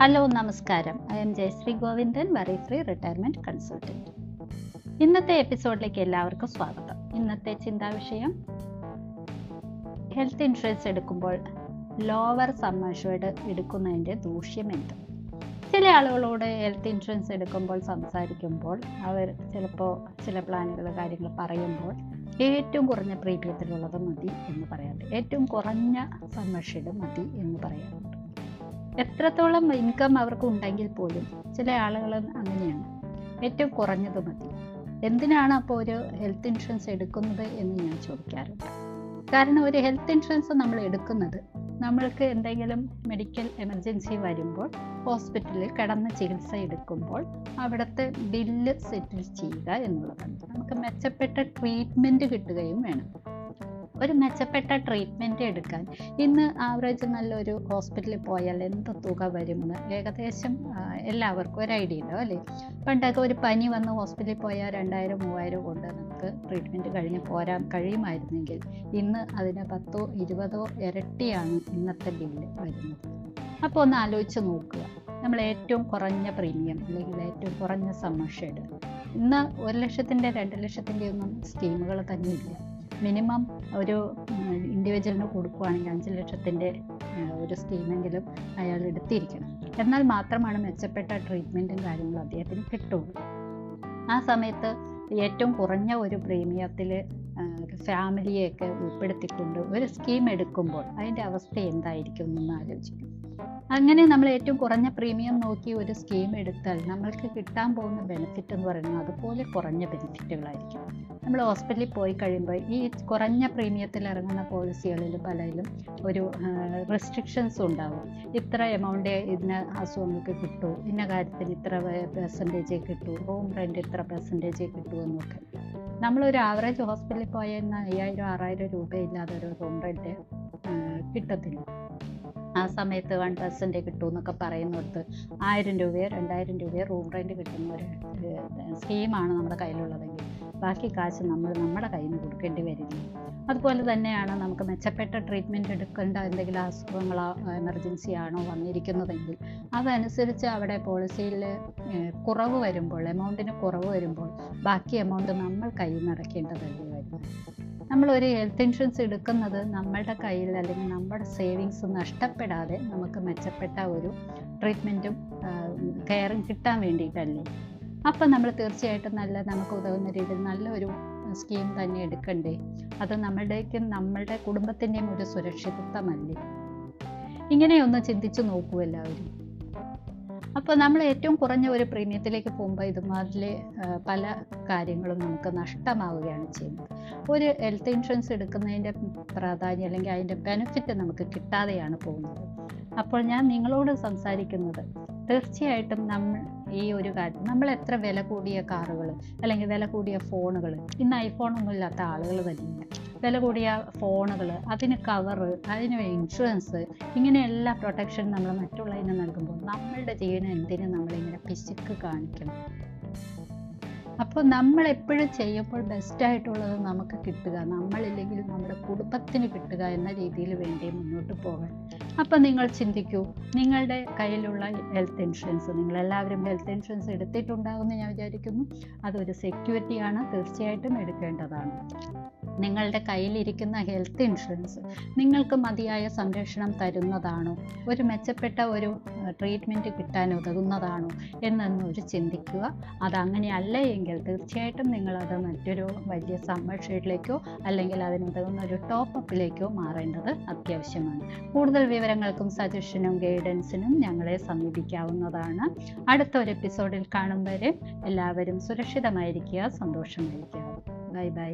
Hello നമസ്കാരം. I am Jayashree Govindan, worry free retirement consultant. ഇന്നത്തെ എപ്പിസോഡിലേക്ക് എല്ലാവർക്കും സ്വാഗതം. ഇന്നത്തെ ചിന്താവിഷയം ഹെൽത്ത് ഇൻഷുറൻസ് എടുക്കുമ്പോൾ ലോവർ സം അഷ്വേർഡ് എടുക്കുന്നതിൻ്റെ ദൂഷ്യം എന്ത്. ചില ആളുകളോട് ഹെൽത്ത് ഇൻഷുറൻസ് എടുക്കുമ്പോൾ സംസാരിക്കുമ്പോൾ അവർ ചിലപ്പോൾ ചില പ്ലാനുകൾ കാര്യങ്ങൾ പറയുമ്പോൾ ഏറ്റവും കുറഞ്ഞ പ്രീമിയത്തിലുള്ളത് മതി എന്ന് പറയാറുണ്ട്, ഏറ്റവും കുറഞ്ഞ സം അഷ്വേർഡ് മതി എന്ന് പറയാറുണ്ട്. എത്രത്തോളം ഇൻകം അവർക്ക് ഉണ്ടെങ്കിൽ പോലും ചില ആളുകൾ അങ്ങനെയാണ്, ഏറ്റവും കുറഞ്ഞത് മതി. എന്തിനാണ് അപ്പോൾ ഒരു ഹെൽത്ത് ഇൻഷുറൻസ് എടുക്കുന്നത് എന്ന് ഞാൻ ചോദിക്കാറുണ്ട്. കാരണം ഒരു ഹെൽത്ത് ഇൻഷുറൻസ് നമ്മൾ എടുക്കുന്നത് നമ്മൾക്ക് എന്തെങ്കിലും മെഡിക്കൽ എമർജൻസി വരുമ്പോൾ ഹോസ്പിറ്റലിൽ കിടന്ന് ചികിത്സ എടുക്കുമ്പോൾ അവിടുത്തെ ബില്ല് സെറ്റിൽ ചെയ്യുക എന്നുള്ളതാണ്. നമുക്ക് മെച്ചപ്പെട്ട ട്രീറ്റ്മെൻറ്റ് കിട്ടുകയും വേണം. ഒരു മെച്ചപ്പെട്ട ട്രീറ്റ്മെൻറ്റ് എടുക്കാൻ ഇന്ന് ആവറേജ് നല്ലൊരു ഹോസ്പിറ്റലിൽ പോയാൽ എന്ത് തുക വരുമെന്ന് ഏകദേശം എല്ലാവർക്കും ഒരു ഐഡിയ ഉണ്ടാവും അല്ലേ. പണ്ടൊക്കെ ഒരു പനി വന്ന് ഹോസ്പിറ്റലിൽ പോയാൽ 2000-3000 കൊണ്ട് നമുക്ക് ട്രീറ്റ്മെൻറ്റ് കഴിഞ്ഞ് പോരാൻ കഴിയുമായിരുന്നെങ്കിൽ ഇന്ന് അതിന് 10-20 ഇരട്ടിയാണ് ഇന്നത്തെ ബില്ല് വരുന്നത്. അപ്പോൾ ഒന്ന് ആലോചിച്ച് നോക്കുക, നമ്മൾ ഏറ്റവും കുറഞ്ഞ പ്രീമിയം അല്ലെങ്കിൽ ഏറ്റവും കുറഞ്ഞ സം അഷ്വേർഡ് ഇന്ന് 1 ലക്ഷത്തിൻ്റെ 2 ലക്ഷത്തിൻ്റെ ഒന്നും സ്കീമുകൾ തന്നെ ഇല്ല. മിനിമം ഒരു ഇൻഡിവിജ്വലിന് കൊടുക്കുകയാണെങ്കിൽ 5 ലക്ഷത്തിൻ്റെ ഒരു സ്കീമെങ്കിലും അയാൾ എടുത്തിരിക്കണം. എന്നാൽ മാത്രമാണ് മെച്ചപ്പെട്ട ട്രീറ്റ്മെൻറ്റും കാര്യങ്ങളും അദ്ദേഹത്തിന് കിട്ടുള്ളൂ. ആ സമയത്ത് ഏറ്റവും കുറഞ്ഞ ഒരു പ്രീമിയത്തിൽ ഫാമിലിയെയൊക്കെ ഉൾപ്പെടുത്തിക്കൊണ്ട് ഒരു സ്കീം എടുക്കുമ്പോൾ അതിൻ്റെ അവസ്ഥ എന്തായിരിക്കും എന്ന് ആലോചിക്കും. അങ്ങനെ നമ്മൾ ഏറ്റവും കുറഞ്ഞ പ്രീമിയം നോക്കി ഒരു സ്കീം എടുത്താൽ നമ്മൾക്ക് കിട്ടാൻ പോകുന്ന ബെനിഫിറ്റ് എന്ന് പറയുന്നത് അതുപോലെ കുറഞ്ഞ ബെനിഫിറ്റുകളായിരിക്കും. നമ്മൾ ഹോസ്പിറ്റലിൽ പോയി കഴിയുമ്പോൾ ഈ കുറഞ്ഞ പ്രീമിയത്തിൽ ഇറങ്ങുന്ന പോളിസികളിൽ പലതിലും ഒരു റെസ്ട്രിക്ഷൻസ് ഉണ്ടാവും. ഇത്ര എമൗണ്ടേ ഇതിന് അസുഖങ്ങൾക്ക് കിട്ടൂ, ഇന്ന കാര്യത്തിന് ഇത്ര പെർസെൻറ്റേജേ കിട്ടൂ, റൂം റെൻറ്റ് ഇത്ര പെർസെൻറ്റേജേ കിട്ടൂ എന്നൊക്കെ. നമ്മളൊരു ആവറേജ് ഹോസ്പിറ്റലിൽ പോയാൽ 5000-6000 രൂപയില്ലാതെ ഒരു റൂം റെൻറ്റ് കിട്ടത്തില്ല. ആ സമയത്ത് 1% കിട്ടൂ എന്നൊക്കെ പറയുന്നിടത്ത് 1000 രൂപയോ 2000 രൂപയോ റൂം റെൻറ്റ് കിട്ടുന്ന ഒരു സ്കീമാണ് നമ്മുടെ കയ്യിലുള്ളതെങ്കിൽ ബാക്കി കാശ് നമ്മുടെ കയ്യിൽ നിന്ന് കൊടുക്കേണ്ടി വരില്ല. അതുപോലെ തന്നെയാണ് നമുക്ക് മെച്ചപ്പെട്ട ട്രീറ്റ്മെൻറ്റ് എടുക്കേണ്ട എന്തെങ്കിലും അസുഖങ്ങളോ എമർജൻസി ആണോ വന്നിരിക്കുന്നതെങ്കിൽ അതനുസരിച്ച് അവിടെ പോളിസിയിൽ കുറവ് വരുമ്പോൾ, എമൗണ്ടിന് കുറവ് വരുമ്പോൾ ബാക്കി എമൗണ്ട് നമ്മൾ കയ്യിൽ നിന്ന് അടയ്ക്കേണ്ടതല്ലേ വരുന്നത്. നമ്മളൊരു ഹെൽത്ത് ഇൻഷുറൻസ് എടുക്കുന്നത് നമ്മളുടെ കയ്യിൽ അല്ലെങ്കിൽ നമ്മുടെ സേവിങ്സ് നഷ്ടപ്പെടാതെ നമുക്ക് മെച്ചപ്പെട്ട ഒരു ട്രീറ്റ്മെൻറ്റും കെയറും കിട്ടാൻ വേണ്ടിയിട്ടല്ലേ. അപ്പം നമ്മൾ തീർച്ചയായിട്ടും നമുക്ക് ഉതകുന്ന രീതിയിൽ നല്ലൊരു സ്കീം തന്നെ എടുക്കണ്ടേ. അത് നമ്മളുടെ കുടുംബത്തിൻ്റെയും ഒരു സുരക്ഷിതത്വമല്ലേ. ഇങ്ങനെയൊന്ന് ചിന്തിച്ച് നോക്കൂ എല്ലാവരും. അപ്പോൾ നമ്മൾ ഏറ്റവും കുറഞ്ഞ ഒരു പ്രീമിയത്തിലേക്ക് പോകുമ്പോൾ ഇതുമാതിരി പല കാര്യങ്ങളും നമുക്ക് നഷ്ടമാവുകയാണ് ചെയ്യുന്നത്. ഒരു ഹെൽത്ത് ഇൻഷുറൻസ് എടുക്കുന്നതിൻ്റെ പ്രാധാന്യം അല്ലെങ്കിൽ അതിൻ്റെ ബെനിഫിറ്റ് നമുക്ക് കിട്ടാതെയാണ് പോകുന്നത്. അപ്പോൾ ഞാൻ നിങ്ങളോട് സംസാരിക്കുന്നത് തീർച്ചയായിട്ടും ഈ ഒരു കാര്യം, നമ്മൾ എത്ര വില കൂടിയ കാറുകൾ അല്ലെങ്കിൽ വില കൂടിയ ഫോണുകൾ, ഇന്ന് ഐഫോണൊന്നും ഇല്ലാത്ത ആളുകൾ തന്നെയില്ല. വില കൂടിയ ഫോണുകൾ, അതിന് കവറ്, അതിന് ഇൻഷുറൻസ്, ഇങ്ങനെ എല്ലാ പ്രൊട്ടക്ഷൻ നമ്മൾ മറ്റുള്ളതിന് നൽകുമ്പോൾ നമ്മളുടെ ജീവന് എന്തിനും നമ്മളിങ്ങനെ പിശുക്ക് കാണിക്കണം. അപ്പോൾ നമ്മളെപ്പോഴും ചെയ്യുമ്പോൾ ബെസ്റ്റായിട്ടുള്ളത് നമുക്ക് കിട്ടുക, നമ്മളില്ലെങ്കിൽ നമ്മുടെ കുടുംബത്തിന് കിട്ടുക എന്ന രീതിയിൽ വേണ്ടി മുന്നോട്ട് പോകാൻ. അപ്പം നിങ്ങൾ ചിന്തിക്കൂ, നിങ്ങളുടെ കയ്യിലുള്ള ഹെൽത്ത് ഇൻഷുറൻസ്, നിങ്ങളെല്ലാവരും ഹെൽത്ത് ഇൻഷുറൻസ് എടുത്തിട്ടുണ്ടാകുമെന്ന് ഞാൻ വിചാരിക്കുന്നു. അതൊരു സെക്യൂരിറ്റിയാണ്, തീർച്ചയായിട്ടും എടുക്കേണ്ടതാണ്. നിങ്ങളുടെ കയ്യിലിരിക്കുന്ന ഹെൽത്ത് ഇൻഷുറൻസ് നിങ്ങൾക്ക് മതിയായ സംരക്ഷണം തരുന്നതാണോ, ഒരു മെച്ചപ്പെട്ട ഒരു ട്രീറ്റ്മെൻറ്റ് കിട്ടാൻ ഉതകുന്നതാണോ എന്നൊരു ചിന്തിക്കുക. അതങ്ങനെയല്ല എങ്കിൽ തീർച്ചയായിട്ടും നിങ്ങളത് മറ്റൊരു വലിയ സം അഷ്വേർഡിലേക്കോ അല്ലെങ്കിൽ അതിനുതകുന്ന ഒരു ടോപ്പപ്പിലേക്കോ മാറേണ്ടത് അത്യാവശ്യമാണ്. കൂടുതൽ വിവരങ്ങൾക്കും സജഷനും ഗൈഡൻസിനും ഞങ്ങളെ സമീപിക്കാവുന്നതാണ്. അടുത്ത ഒരു എപ്പിസോഡിൽ കാണും വരെ എല്ലാവരും സുരക്ഷിതമായിരിക്കുക, സന്തോഷമായിരിക്കുക. Bye bye.